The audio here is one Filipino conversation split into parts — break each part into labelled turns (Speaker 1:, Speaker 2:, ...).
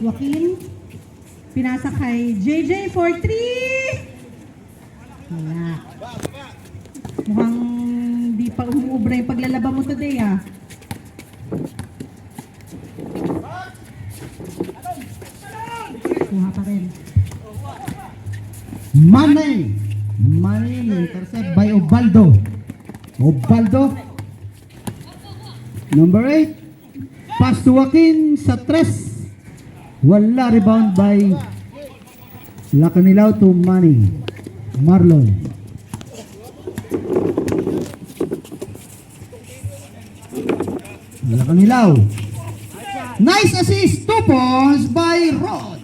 Speaker 1: Joaquin. Pinasa kay JJ for 3. Wala. Mukhang di pa umuubra yung paglalaba mo today ah. Kuha pa rin.
Speaker 2: Manny intercept by Obaldo. Number 8. Pass to Joaquin sa 3. Wala, rebound by Lacanilaw to Marlon. Lacanilaw. Nice assist, 2 points by Rod.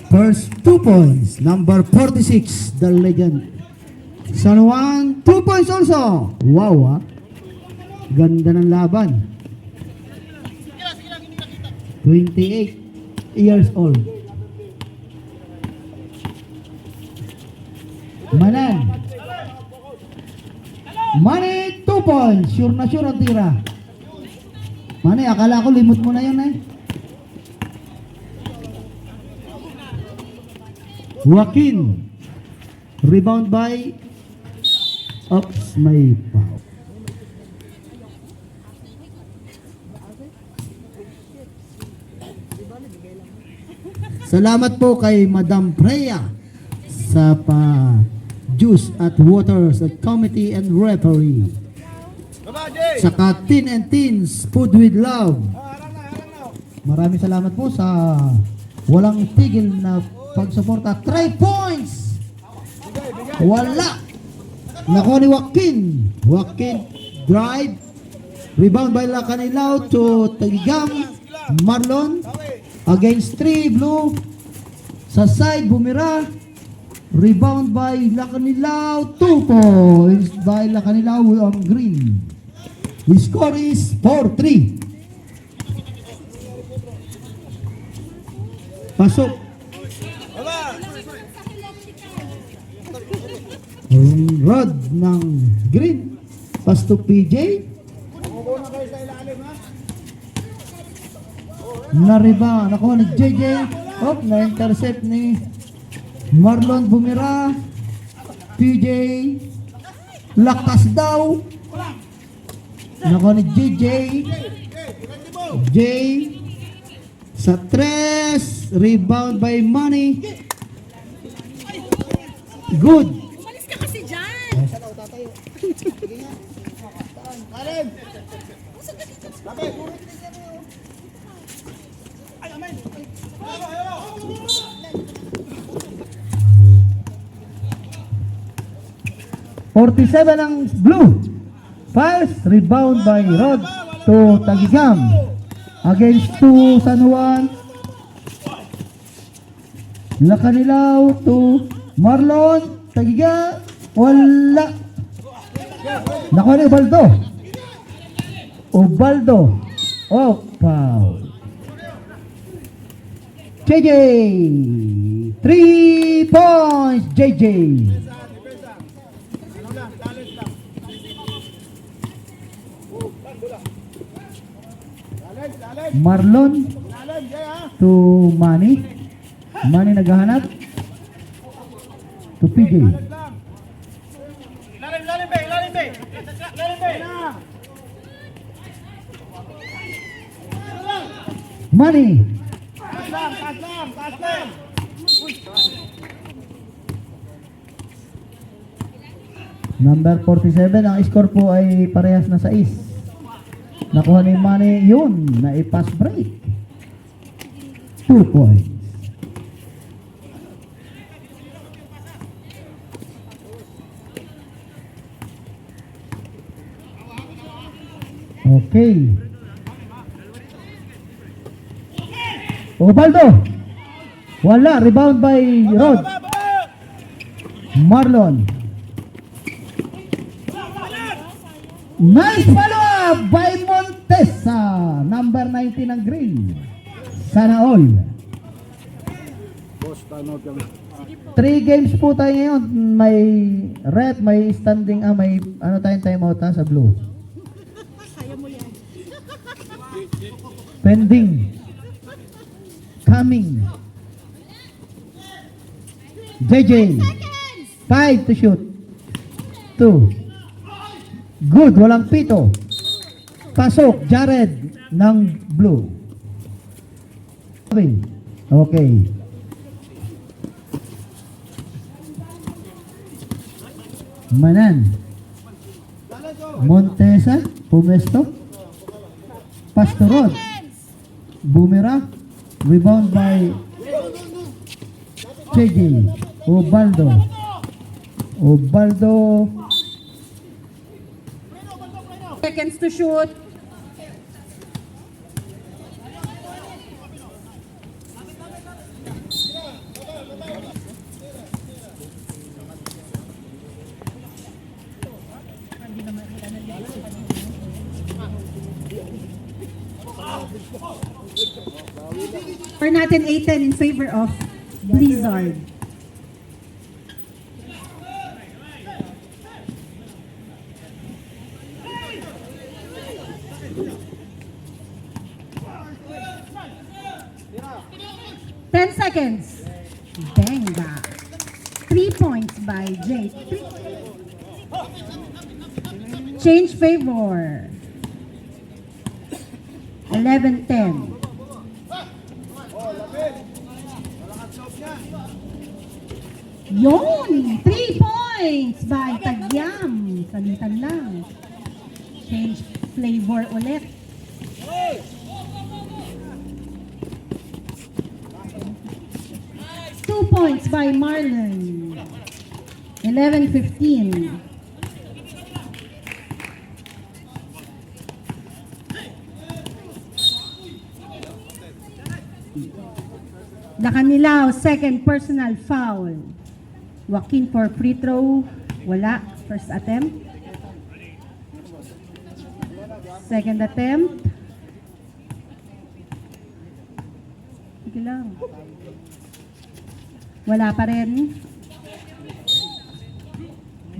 Speaker 2: First 2 points, number 46, the legend. San Juan, 2 points also. Wow, ganda ng laban. 28 years old. Manny, 2 points. Sure na sure ang tira. Manny, akala ko limot mo na yun eh. Joaquin. Rebound by Ops, may foul. Salamat po kay Madam Freya sa juice at water sa committee and referee. Saka Tin and Teens, Food with Love. Maraming salamat po sa walang tigil na pagsuporta. 3 points! Wala! Nakuha ni Joaquin drive. Rebound by Lacanilaw to Tagigam. Marlon against 3 blue. Sa side, bumira. Rebound by Lacanilaw. 2 points by Lacanilaw on green. The score is 4-3. Pasok. Rod ng green. Pass to PJ. Na-rebound. Nakuha ni JJ. Na-intercept ni Marlon, bumira. PJ. Lakas daw. Nakuha ni JJ. J. Sa 3. Rebound by Manny. Good.
Speaker 1: Umalis ka kasi dyan.
Speaker 2: .47 ang blue. First rebound by Rod to Tagigam. Against 2 San Juan. Lacanilaw to Marlon. Tagigam. Wala. Nakuha ni Ubaldo. Oh, foul. JJ. 3 points. JJ. Marlon to Manny. Manny naghahanap to PJ. Manny. Number 47, ang score po ay parehas na 6. Nakuha ni Manny yun, na i-pass break. 2 points. Okay. Ubaldo. Wala, rebound by Rod. Marlon. Nice follow-up by Montesa. Number 19 ng green. Sana all. 3 games po tayo ngayon. May red, may standing, may ano tayong timeout sa blue.
Speaker 1: Kaya mo yan.
Speaker 2: Pending. coming. JJ. 5 to shoot. 2. Good, walang pito. Pasok, Jared ng blue. Okay. Manan. Montesa, Pumesto. Pastorod. Bumera. Rebound by JJ. Obaldo.
Speaker 1: Seconds to shoot. For natin 8-10 in favor of Blizzard. Seconds. Benga. 3 points by Jay. Change favor. 11-10. Yon! 3 points by Tagyam. Salitan lang. Change flavor ulit. Points by Marlon. 11-15. Nakanilaw, second personal foul. Joaquin for free throw. Wala. First attempt. Second attempt. Sige lang. Wala pa rin.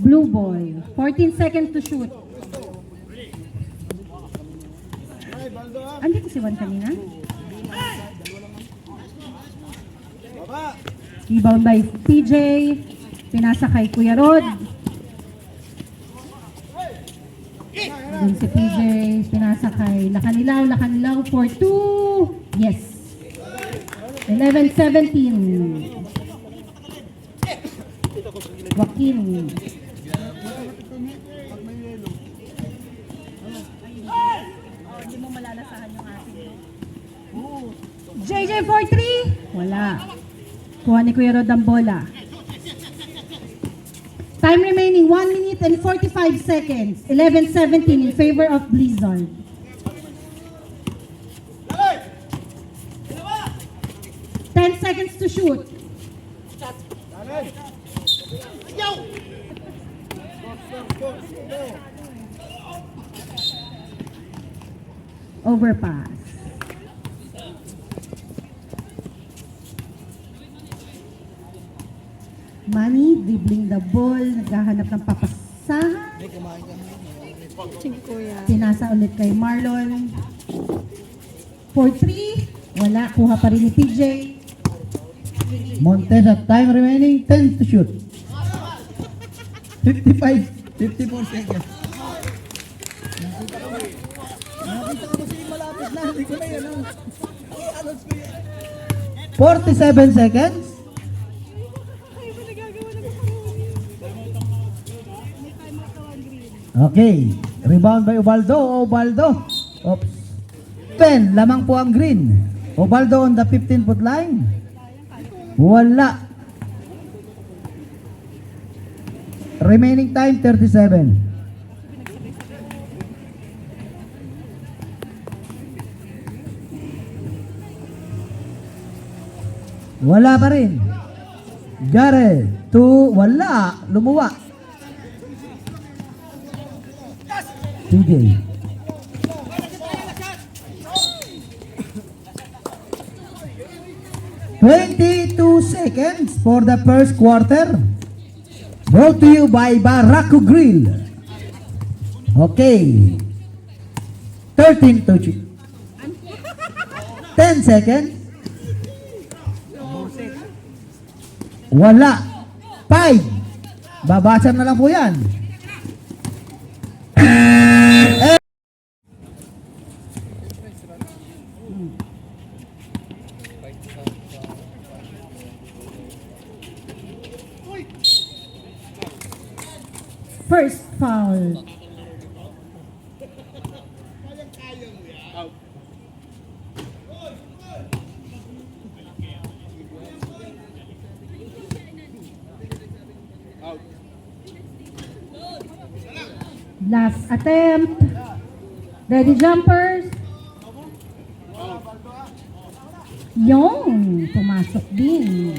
Speaker 1: Blue boy. 14 seconds to shoot. Andito si Juan kanina? Rebound by PJ. Pinasa kay Kuya Rod. Dun si PJ. Pinasa kay Lakanilaw for 2. Yes. 11-17. Joaquin. Hindi mo malalasahan yung ating. JJ for 3. Wala. Kuha ni Kuya Rod ang bola. Time remaining 1 minute and 45 seconds. 11-17 in favor of Blizzard. 10 seconds to shoot. Overpass. Manny dribbling the ball, naghahanap ng papasahan. Pinasa ulit kay Marlon. For 3, wala, kuha pa rin ni PJ.
Speaker 2: Montesa, time remaining 10 to shoot. 54 seconds. Nakita ko kasi malapit na, hindi ko na yan. 47 seconds. Okay. Rebound by Obaldo. Oops. 10. Lamang po ang green. Obaldo on the 15-foot line. Wala. Remaining time 37. Wala pa rin. Jared. Wala. Lumuwa. TJ. "22 seconds for the first quarter. Brought to you by Barako Grill." Okay. 13 to 10 seconds. Wala. 5. Babasar na lang po yan.
Speaker 1: First foul. Last attempt. Ready jumpers. Yung pumasok din.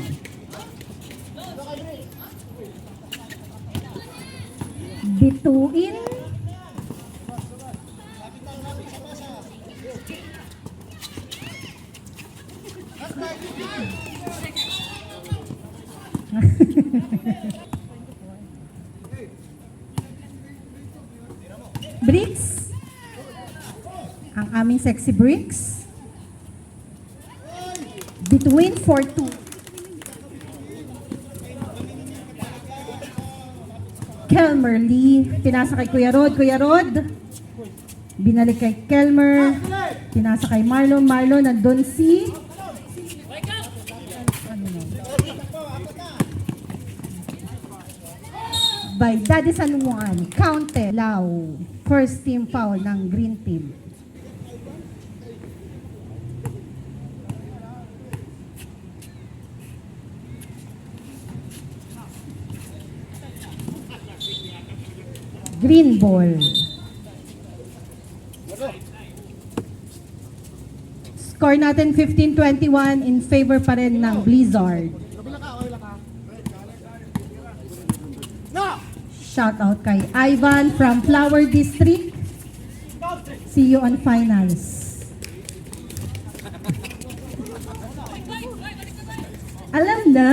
Speaker 1: Bituin. Bricks. Ang aming sexy bricks. Between 4-2. Kelmer Lee. Pinasa kay Kuya Rod. Kuya Rod. Binalik kay Kelmer. Pinasa kay Marlon. Marlon, nandun si... By Daddy San Juan. Counted. Lau. First team foul ng green team. Green ball. Score natin 15-21 in favor pa rin ng Blizzard. Shout out kay Ivan from Flower District. See you on finals. Alam na.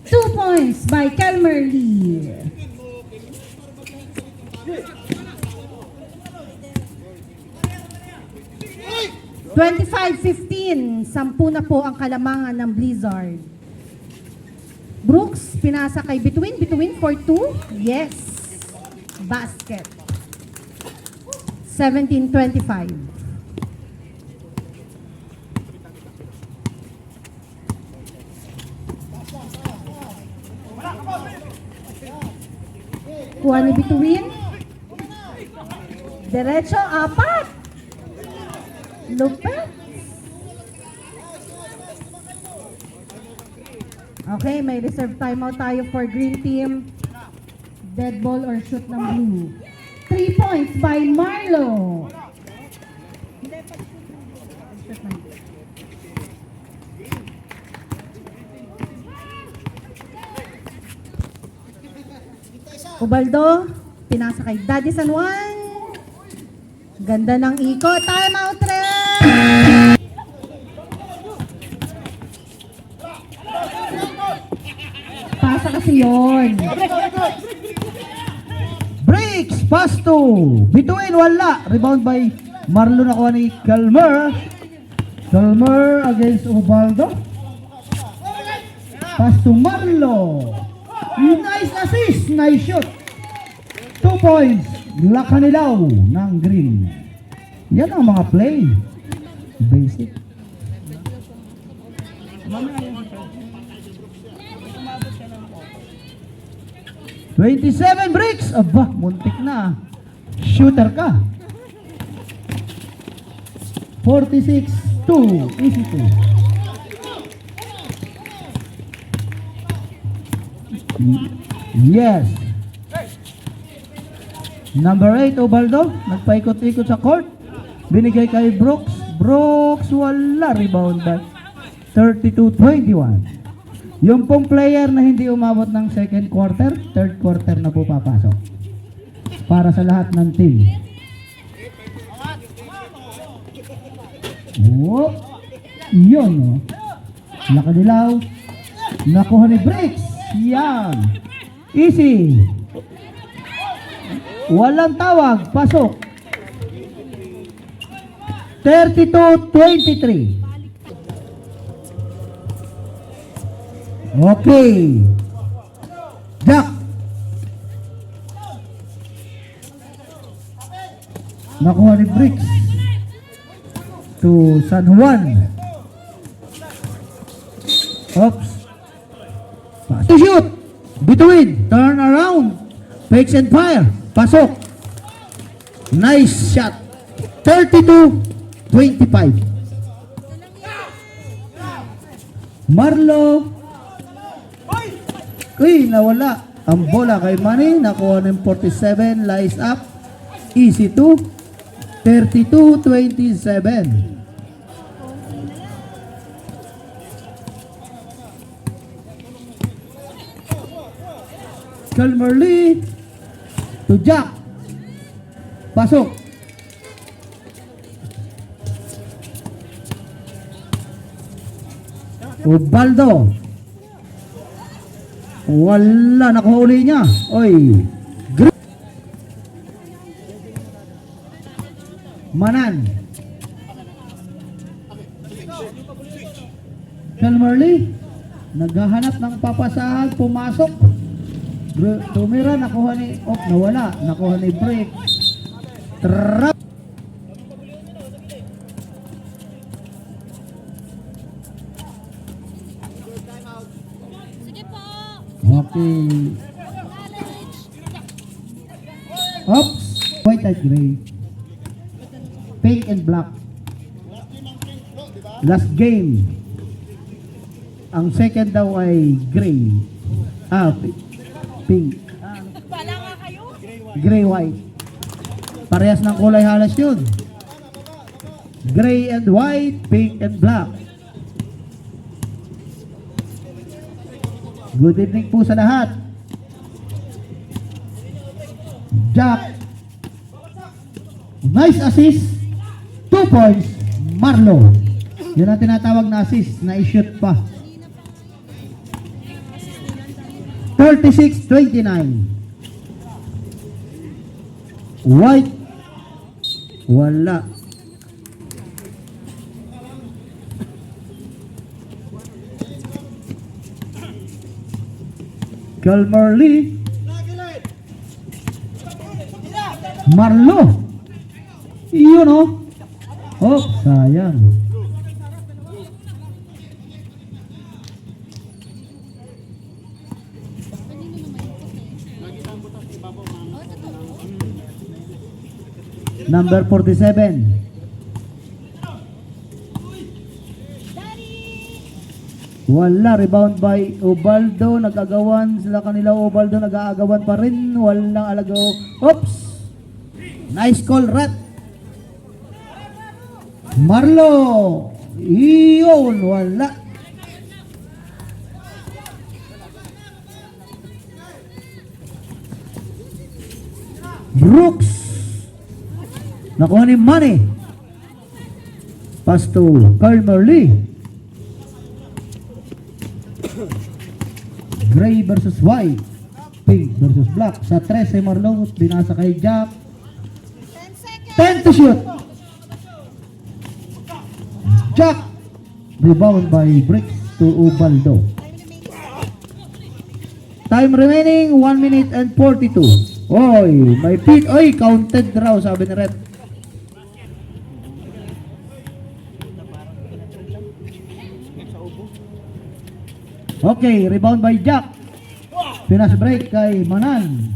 Speaker 1: Two points by Kelmer Lee. $25-15. 10 na po ang kalamangan ng Blizzard. Brooks, pinasa kay Between 4-2. Yes. Basket. 17-25. Kuha ni Between. Diretso, 4. Lupet. Okay, may reserve timeout tayo for green team. Dead ball or shoot ng blue. 3 points by Marlo. Ubaldo, pinasa kay Daddy San Juan. Ganda ng iko. Time out, Red! Pasa kasi yun.
Speaker 2: Breaks, pass to Between, wala. Rebound by Marlon, nakuha ni Kelmer. Kelmer against Ubaldo. Pass to Marlo. Nice assist, nice shot. 2 points. Lakanilaw ng green. Yan ang mga play. Basic. 27 bricks. Aba, muntik na. Shooter ka. 46-2. Easy to. Yes. Number 8, Ubaldo. Nagpaikot-ikot sa court. Binigay kay Brooks. Brooks, wala. Rebound back. 32-21. Yung pong player na hindi umabot ng second quarter, third quarter na po papasok. Para sa lahat ng team. Whoop. Yun, oh. Lakadilaw. Nakuha ni Bricks. Yan. Easy. Walang tawag. Pasok. 32-23. Okay. Jack. Nakuha ni Bricks. To San Juan. Oops. To shoot. Between. Turn around. Fakes and fire. Pasok. Nice shot. 32-25. Marlo. Uy, nawala. Ang bola kay Manny. Nakuha ng 47. Lies up. Easy 2. 32-27. Calmerly to Jack. Pasok. Ubaldo. Wala, nakuha uli niya. Oy. Manan. Calmerly. Naghahanap ng papasahan. Pumasok. Tumira, nakuha ni... Oh, nawala. Nakuha ni break. Trap. Okay. Oops. White and gray. Pink and black. Last game. Ang second daw ay gray. Pink.
Speaker 3: Wala nga kayo?
Speaker 2: Gray white. Parehas ng kulay halos yun. Gray and white, pink and black. Good evening po sa lahat. Jack. Nice assist. 2 points. Marlo. Yun ang tinatawag na assist. Na-shoot pa. 36-29. White. Wala. Calmerly. Marlo. Yun o. Oh, sayang. Number 47. Wala, rebound by Ubaldo. Nag-agawan sila kanila. Ubaldo nag-aagawan pa rin. Walang alagaw. Oops! Nice call, Rat. Marlo. Iyon, wala. Brooks. Nakuha ni Manny. Pass to Calmerly. Gray versus white. Pink versus black. Sa 13 Marlo. Binasa kay Jack. 10 to shoot. Jack. Rebound by Bricks to Ubaldo. Time remaining 1 minute and 42. Oy, may pit. Oy, counted raw, sabi ni Red. Okay, rebound by Jack. Finish break kay Manan.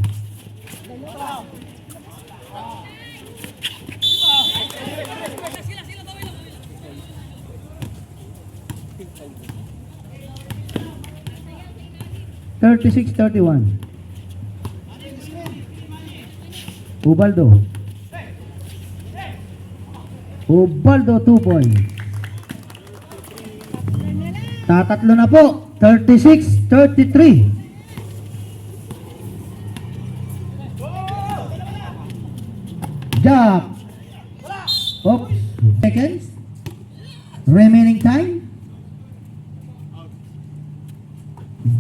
Speaker 2: (36-31). Ubaldo. Ubaldo 2 points. Tatatlo na po. 36-33. Jack. Oops. Seconds. Remaining time.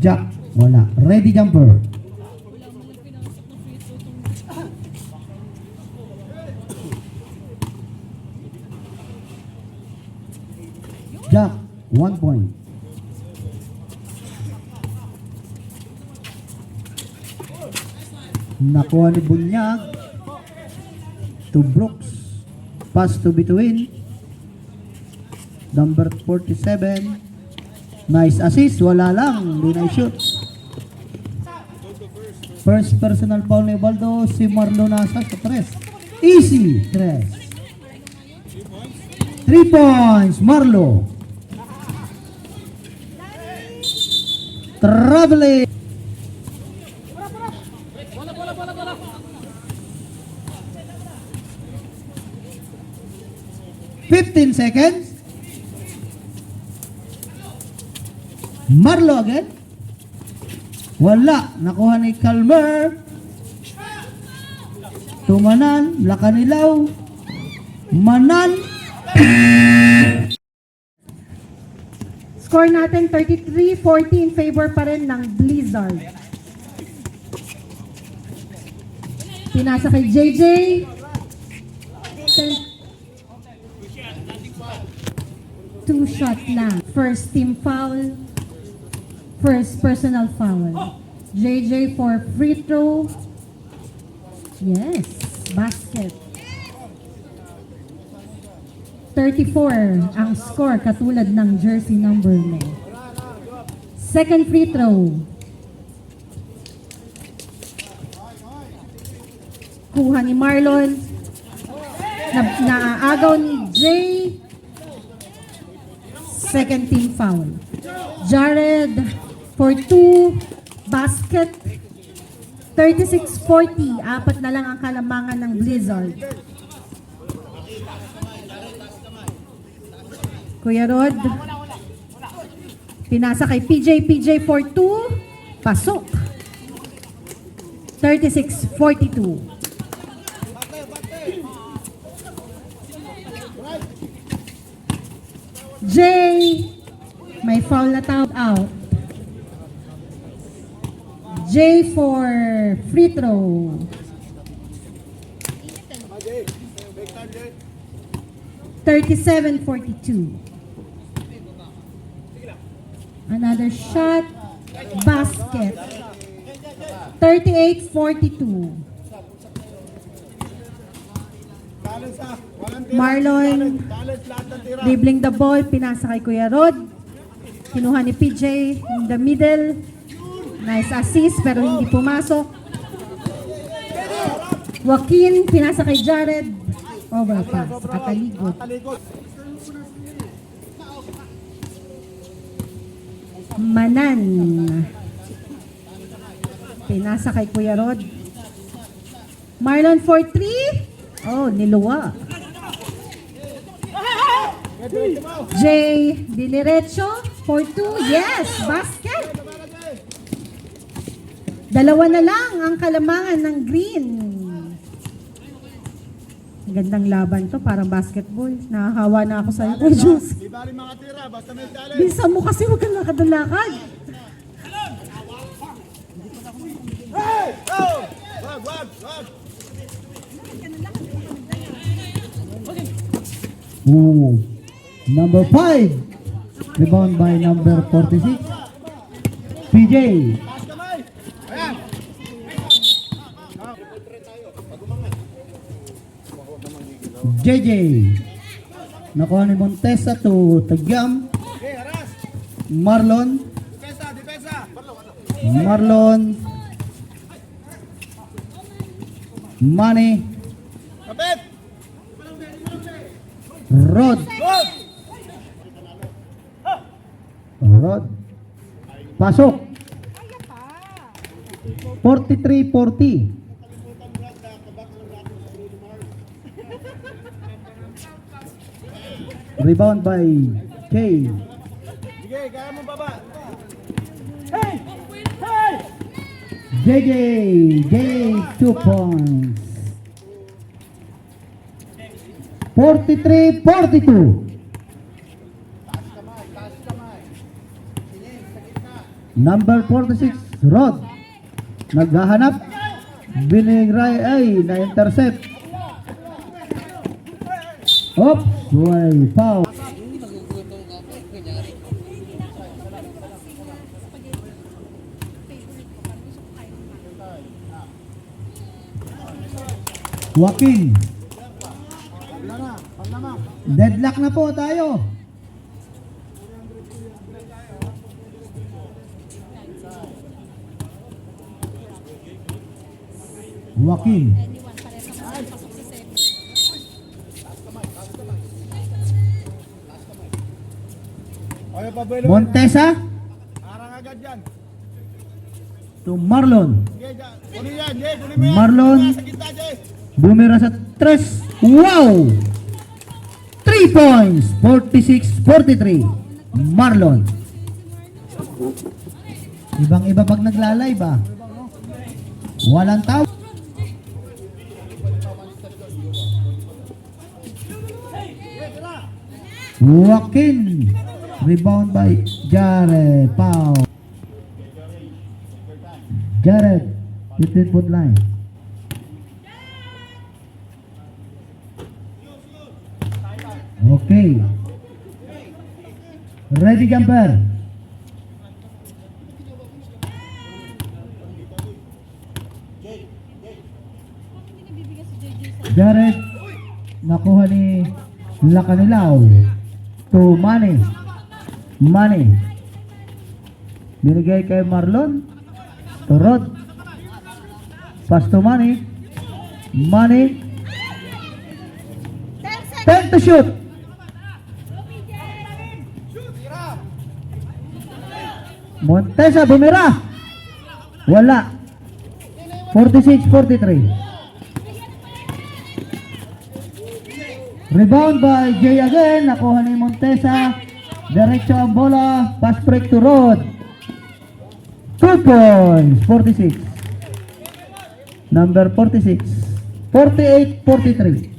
Speaker 2: Jack. Wala. Ready jumper. Jack, 1 point. Nakuha ni Bunyag to Brooks. Pass to between. Number 47. Nice assist. Wala lang. Hindi na shoot. First personal foul ni Baldo. Si Marlo nasa sa 3. Easy. 3. 3 points. Marlo. Traveling. Fifteen seconds. Marlo again. Wala. Nakuha ni Calmer. Tumanan. Lakanilaw. Manan.
Speaker 1: Score natin 33-40 in favor pa rin ng Blizzard. Pinasa kay JJ. Two shot lang. First team foul. First personal foul. JJ for free throw. Yes. Basket. 34 ang score katulad ng jersey number mo. Second free throw. Kuha ni Marlon. Naaagaw ni Jay. Second team foul. Jared for 2. Basket. 36-40. Apat na lang ang kalamangan ng Blizzard. Kuya Rod. Pinasa kay PJ for 2. Pasok. 36-42. Jay, may foul na tawag out. Jay for free throw. (37-42). Another shot. Basket. 38-42. Marlon dribbling the ball, pinasa kay Kuya Rod. Kinuha ni PJ in the middle. Nice assist pero hindi pumasok. Joaquin, pinasa kay Jared. Overpass, katalikod. Manan. Pinasa kay Kuya Rod. Marlon for 3. Oh, niluwa. Jay Dilirecho for 2. Yes, basket. Dalawa na lang ang kalamangan ng green. Gandang laban to, parang basketball. Nakahawa na ako sa'yo, Kuya Juice.
Speaker 4: Di bali mga tira, basta may talent.
Speaker 1: Bisa mo kasi huwag kang nakadalakad.
Speaker 4: Hey! Oh! Wag!
Speaker 2: Ooh. Number 5. Rebound by number 46. PJ.
Speaker 4: Taas kamay! Ayan!
Speaker 2: JJ. Nakuha ni Montesa to Tagyam.
Speaker 4: Okay, haras!
Speaker 2: Marlon.
Speaker 4: Depensa!
Speaker 2: Marlon. Manny.
Speaker 4: Kapit!
Speaker 2: Rod.
Speaker 4: Good!
Speaker 2: Rod. Pasok. 43-40. Rebound by K.
Speaker 4: Sige, kaya mo baba. Hey! Hey!
Speaker 2: JJ. J 2 points. 43-42. Number 46, Rod. Naghahanap. Binigray ay na-intercept. Oops, way foul. Joaquin. Deadlock na po tayo. Joaquin.
Speaker 4: Okay, Pabuelo.
Speaker 2: Montesa
Speaker 4: Arang agad yan.
Speaker 2: to Marlon.
Speaker 4: Sige, kunin yan. Jay, kunin mo yan.
Speaker 2: Marlon.
Speaker 4: Sa gitna, Jay.
Speaker 2: Bumira sa 3. Wow! 3 points. 46-43. Marlon. Ibang-iba pag nagla-live ah. Walang tao. Joaquin. Rebound by Jared. Pau. Jared. 15-foot line. Okay. Ready jumper. Jared. Nakuha ni Lakanilaw. To Manny. Manny. Binigay kay Marlon. To Rod. Pass to Manny. Manny. 10 to shoot. Montesa bumira. Wala. 46-43. Rebound by Jay again. Nakuha ni Montesa. Diretso ang bola. Pass break to Rod. 2 points. 46. Number 46. 48-43.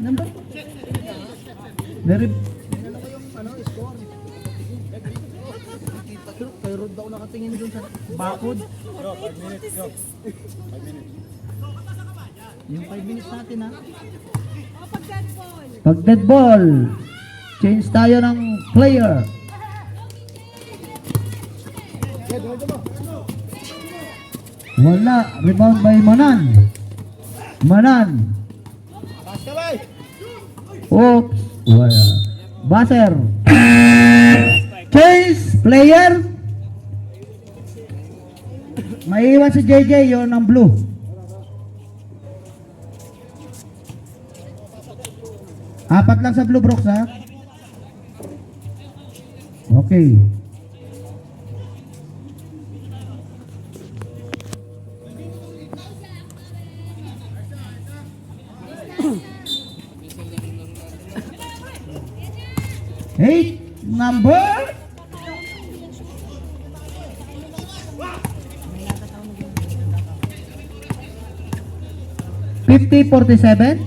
Speaker 2: Number? Very... Kay Rod daw nakatingin dun sa bakod.
Speaker 4: Yo, 5 minutes. Yo. 5 minutes.
Speaker 2: Yung 5 minutes natin ha.
Speaker 3: Pag dead ball.
Speaker 2: Pag dead ball, change tayo ng player. Wala. Rebound by Manan. Manan.
Speaker 4: Basta bay.
Speaker 2: Oops. Wala. Baser. Change player. Maiiwan si JJ yon ng blue. Apat lang sa blue, Brooks ha. Okay. Eight number 50-47.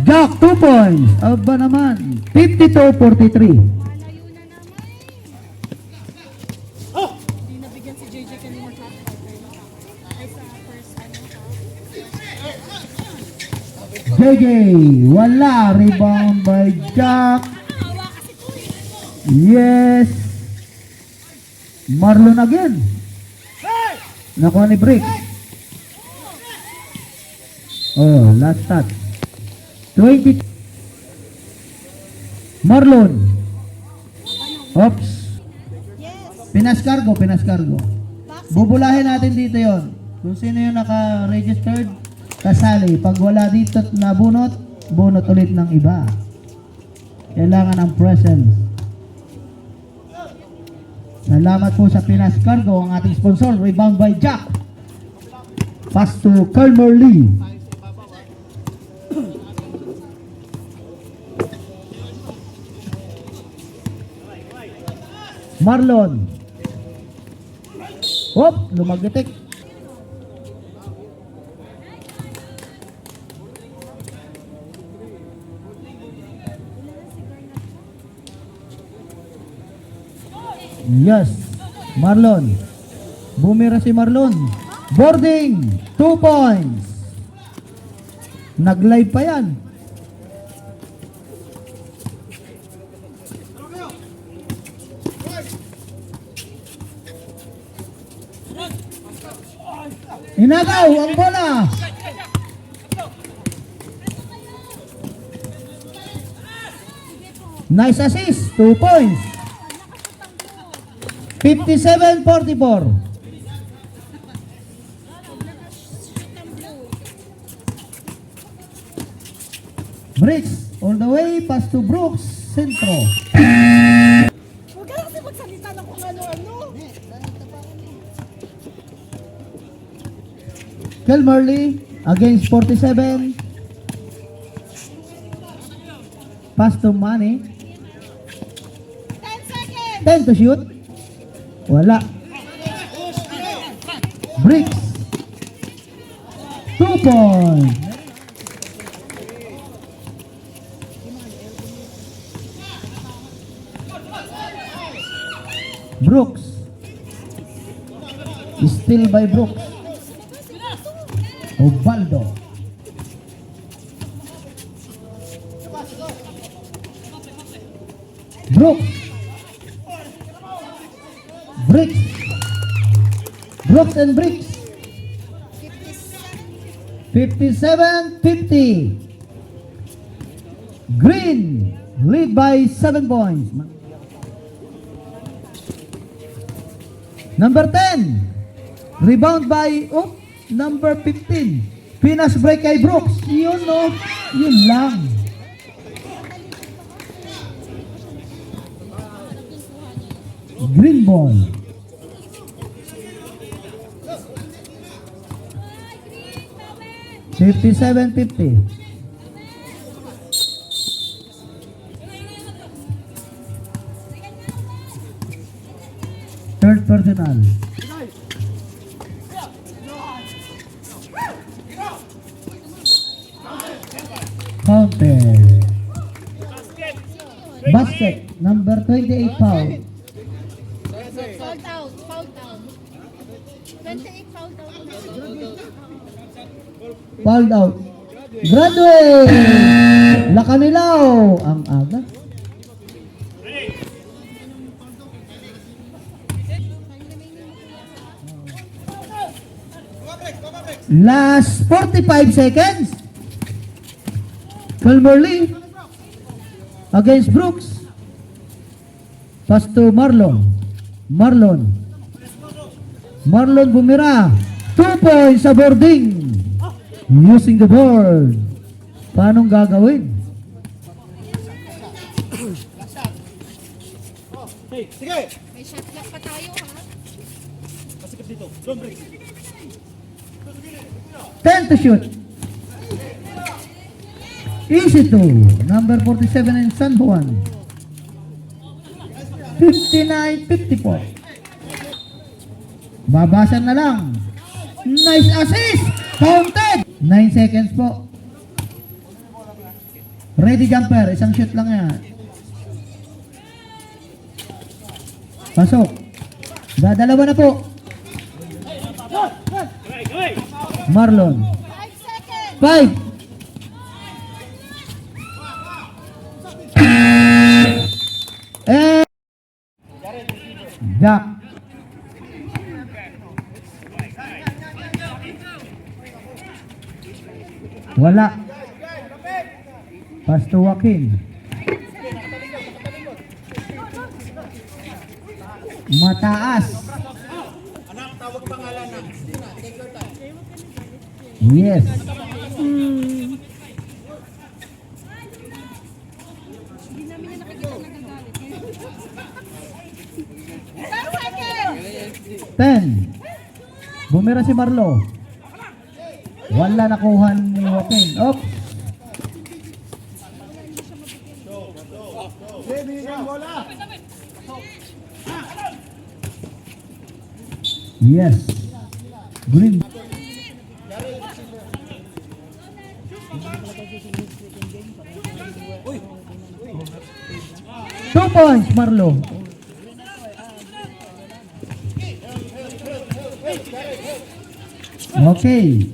Speaker 2: Jack 2 points. Aba naman. 52-43.
Speaker 3: Malayo na naman. Hindi nabigyan si JJ kanina sa ay sa first
Speaker 2: JJ, wala. Rebound by Jack. Yes. Marlon again. Nakuha ni Brick. Oh, last touch. 20. Marlon. Oops.
Speaker 3: Yes.
Speaker 2: Pinaskargo. Bubulahin natin dito yon. Kung sino yung naka-registered, kasali. Pag wala dito na bunot ulit ng iba. Kailangan ng presence. Salamat po sa Pinas Cargo, ang ating sponsor. Rebound by Jack. Pass to Kelmer Lee. Marlon. Hop, lumagitik. Yes, Marlon. Bumira si Marlon. Boarding, 2 points. Nag-live pa yan. Inagaw ang bola. Nice assist, 2 points. 57-44. Bricks, all the way, pass to Brooks, Centro.
Speaker 3: Huwag ka kasi magsalita ng kung ano-ano.
Speaker 2: Kelmerly against 47. Pass to Manny.
Speaker 3: 10 seconds.
Speaker 2: 10 to shoot. Wala. Bricks. 2 points. Brooks. Still by Brooks. Obaldo. Brooks. Bricks. Brooks and Bricks. 57-50. Green lead by 7 points. Number 10. Rebound by number 15. Finish break kay Brooks. Yun no. Yun lang. Green ball. $57.50. Third personal. Counter. Basket. Number 28 foul.
Speaker 3: Foul out. Foul out. 28 foul out.
Speaker 2: Fouled out. Graduate! Lakanilaw. Ang aga. Last 45 seconds. Kelmerly against Brooks. Pass to Marlon. Marlon bumira. 2 points sa boarding. Using the board. Paanong gagawin?
Speaker 4: Sige!
Speaker 3: May shot clock pa tayo, ha?
Speaker 4: Pasikip dito. Don't break.
Speaker 2: 10 to shoot. Easy to. Number 47 in San Juan. 59-54. Babasan na lang. Nice assist. Counted. 9 seconds po. Ready jumper. Isang shoot lang yan. Pasok. Dadalawa na po. Marlon.
Speaker 3: 5 seconds.
Speaker 2: 5. Jack. Wala. Pass to Joaquin. Mataas. Yes.
Speaker 3: Hindi namin na nakikita nagagalit. 10 seconds.
Speaker 2: 10. Bumira si Marlo. Wala nakuha ni Joaquin. Oops. Yes. Green. Two points, Marlo. Okay.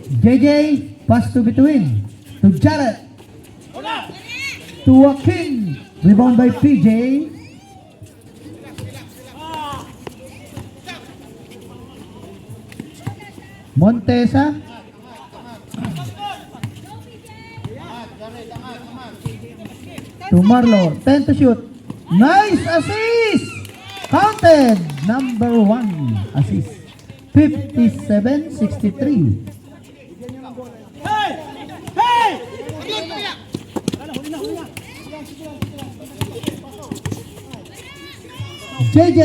Speaker 2: JJ, pass to between. To Jared. To Joaquin. Rebound by PJ. Montesa. To Marlo. 10 to shoot. Nice assist. Counted. Number 1 assist. 57-63. JJ.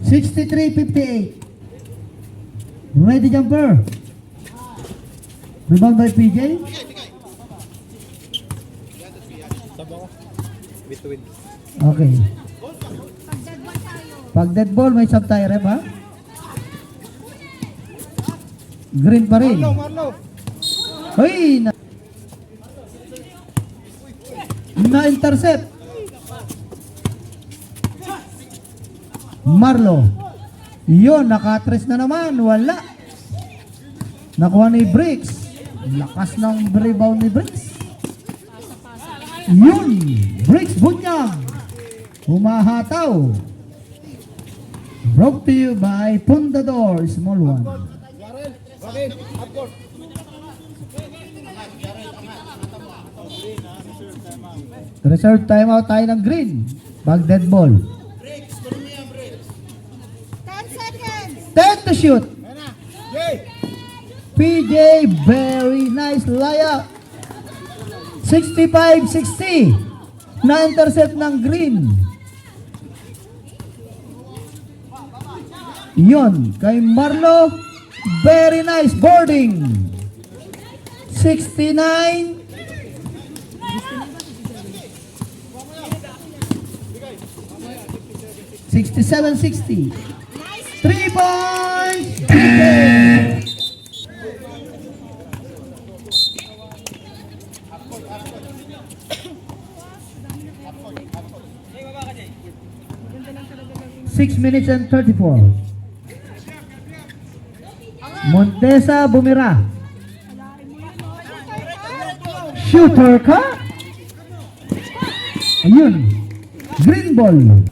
Speaker 2: $63-58. Ready jumper. Rebound by PJ. Okay. Pag dead ball, may sub tayo rep ha? Green pa rin. Hoy! Na-intercept. Marlo. Yun, nakatres na naman. Wala. Nakuha ni Briggs. Lakas ng rebound ni Briggs. Yun. Briggs bunyag. Humahataw. Brought to you by Pundador, small one. Reserve timeout tayo ng green. Pag dead ball.
Speaker 3: 10 seconds.
Speaker 2: 10 to shoot. PJ, very nice layup. 65-60. Na-intercept ng green. Yun, kay Marlo, very nice boarding. 69. 67-60. 3 points. PJ. Six minutes and 34. Montesa bumira. Shooter ka? Ayun. Green ball.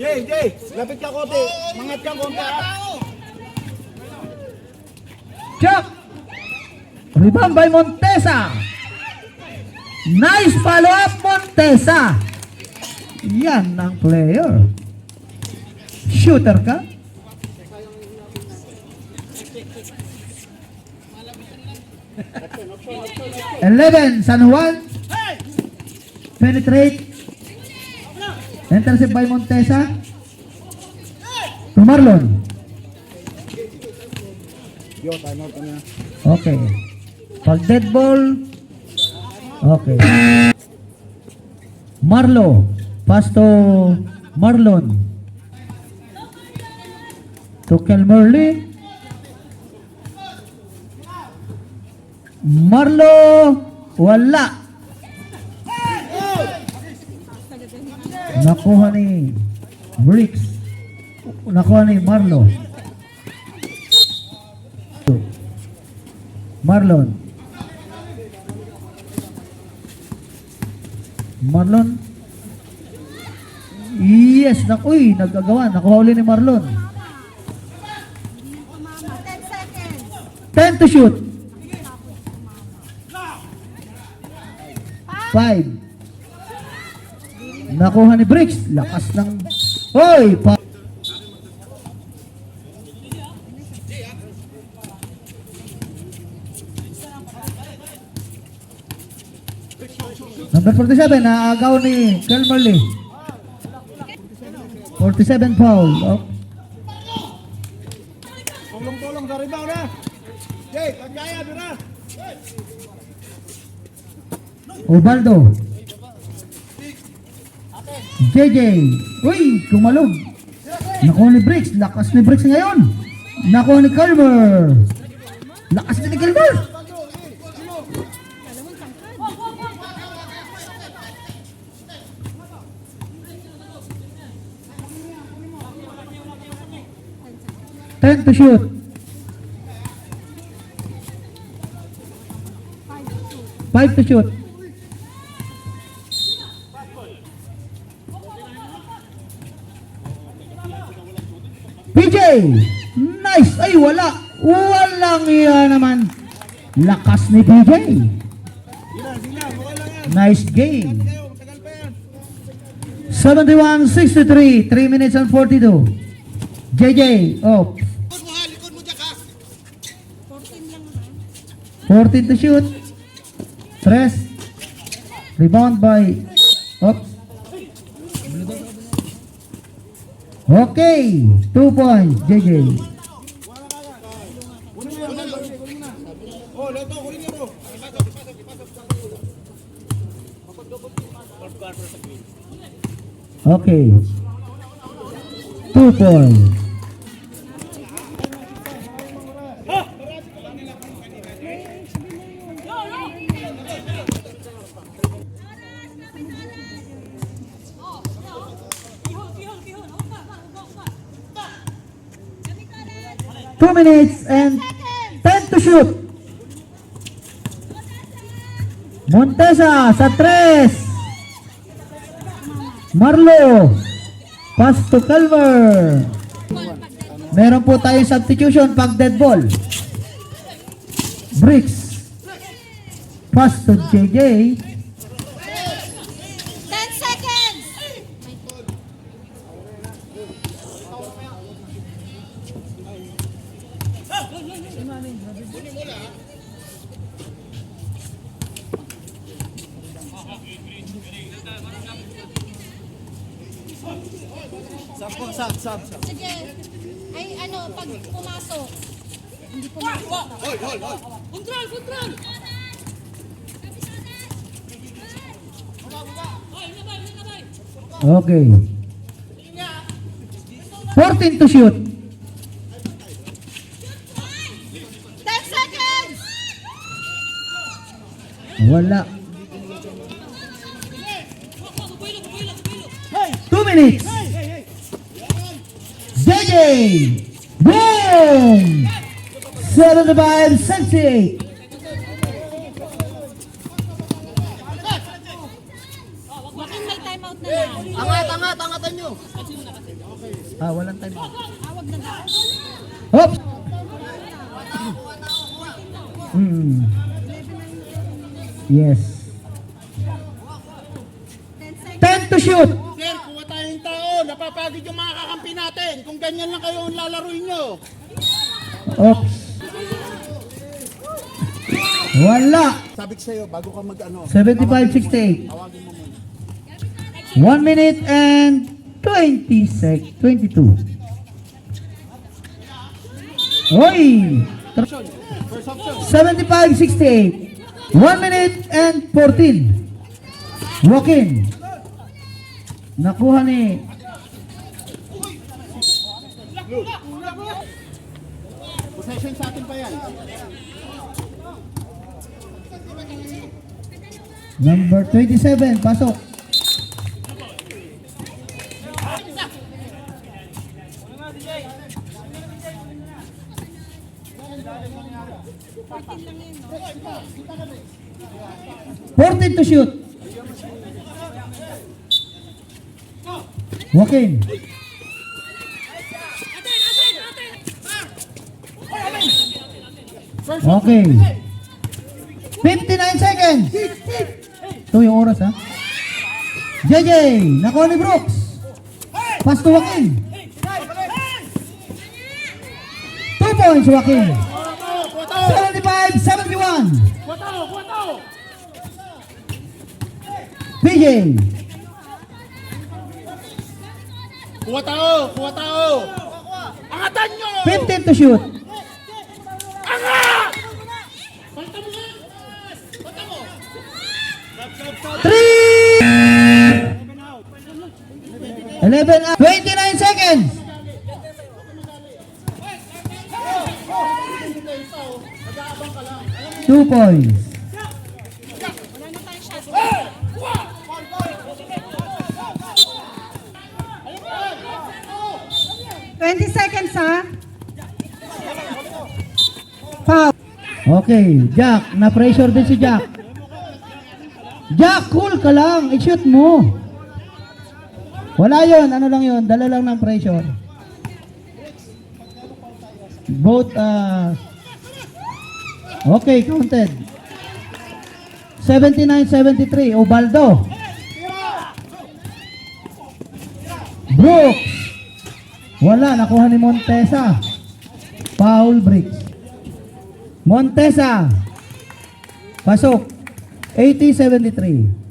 Speaker 4: Jay, lapit ka konti. Mangat ka konti.
Speaker 2: Chuck. Rebound by Montesa. Nice follow up, Montesa. Yan ang player. Shooter ka? Eleven, San Juan. Penetrate. Intercept by Montesa. To Marlon. Okay. Pag dead ball. Okay. Marlo. Pass to Marlon. To Kelmerly. Marlo. Wala. Nakuha ni Briggs. Nakuha ni Marlo. Marlon. Marlon. Yes, uy, nagkagawa. Nakuha uli ni Marlon.
Speaker 3: 10 seconds.
Speaker 2: 10 to shoot. 5. Nakuha ni Briggs. Lakas ng... Hoy! Number 47, naagaw ni Kelmerly. 47 foul. Oh.
Speaker 4: Tulong-tulong sa rebound na. Jay, pagkaya, bira.
Speaker 2: Obaldo. JJ. Uy, kumalog. Nakuha ni Briggs. Lakas ni Briggs ngayon. Nakuha ni Kelmer. Lakas din ni Kelmer. 10 to shoot. 5 to shoot. PJ! Nice! Ay, wala! Walang iya naman. Lakas ni PJ. Nice game.
Speaker 4: Matagal pa yan.
Speaker 2: 71-63. 3 minutes and 42. JJ, oh.
Speaker 4: Likod mo ha, likod mo dyan ka.
Speaker 3: 14 lang naman.
Speaker 2: 14 to shoot. 3. Rebound by oops. Okay. 2 points, JJ.
Speaker 4: Oh, loto, kunin niyo mo.
Speaker 2: Okay. 2 points. Two minutes and 10 to shoot. Montesa sa 3. Marlo. Pass to Calver. Meron po tayong substitution pag dead ball. Bricks. Pass to JJ.
Speaker 3: 10 seconds! Sige. Ay, ano, pag pumasok. Hindi pumasok. Control, control!
Speaker 2: Okay. 14 to shoot.
Speaker 3: 10 seconds!
Speaker 2: Wala. 2 minutes. JJ. Boom. 75-68.
Speaker 3: Bakit may timeout na lang?
Speaker 4: Angatan nyo.
Speaker 2: Walang time.
Speaker 3: Tawag na lang.
Speaker 2: Oops. Hmm. Yes. 10 to shoot.
Speaker 4: Sir, kuha tayong tao. Napapagod yung mga kakampi natin. Kung ganyan lang kayo ang lalaruin nyo.
Speaker 2: Oops. Wala.
Speaker 4: Sabi ko sa'yo, bago ka mag-ano.
Speaker 2: 75-68. 1 minute and 22. Oy! 75-68. 1 minute and 14. Walk in. Nakuha ni
Speaker 4: Possession sa atin pa yan.
Speaker 2: number 27. Pasok. Fourteen to shoot. Walk in. Okay. 59 seconds. Ito yung oras ha. JJ, nakuha ni Brooks. Pass to Joaquin. 2 points Joaquin. 75-71. PJ.
Speaker 4: Kuha tao! Kuha tao! Angatan nyo!
Speaker 2: 15 to shoot.
Speaker 4: Angat!
Speaker 2: 3. 11 out. 29 seconds. Two points.
Speaker 3: Wala na tayong shot.
Speaker 1: 20 seconds ha.
Speaker 2: Foul. Okay, Jack. Na-pressure din si Jack. Jack, cool ka lang. I-shoot mo. Wala yon. Ano lang yon? Dala lang ng pressure. Both, okay, counted. 79-73, Ubaldo. Brooks. Wala, nakuha ni Montesa. Foul breaks. Montesa. Pasok. 80-73.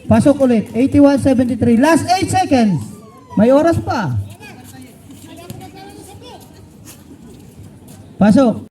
Speaker 2: Pasok ulit. 81-73. Last 8 seconds. May oras pa. Pasok.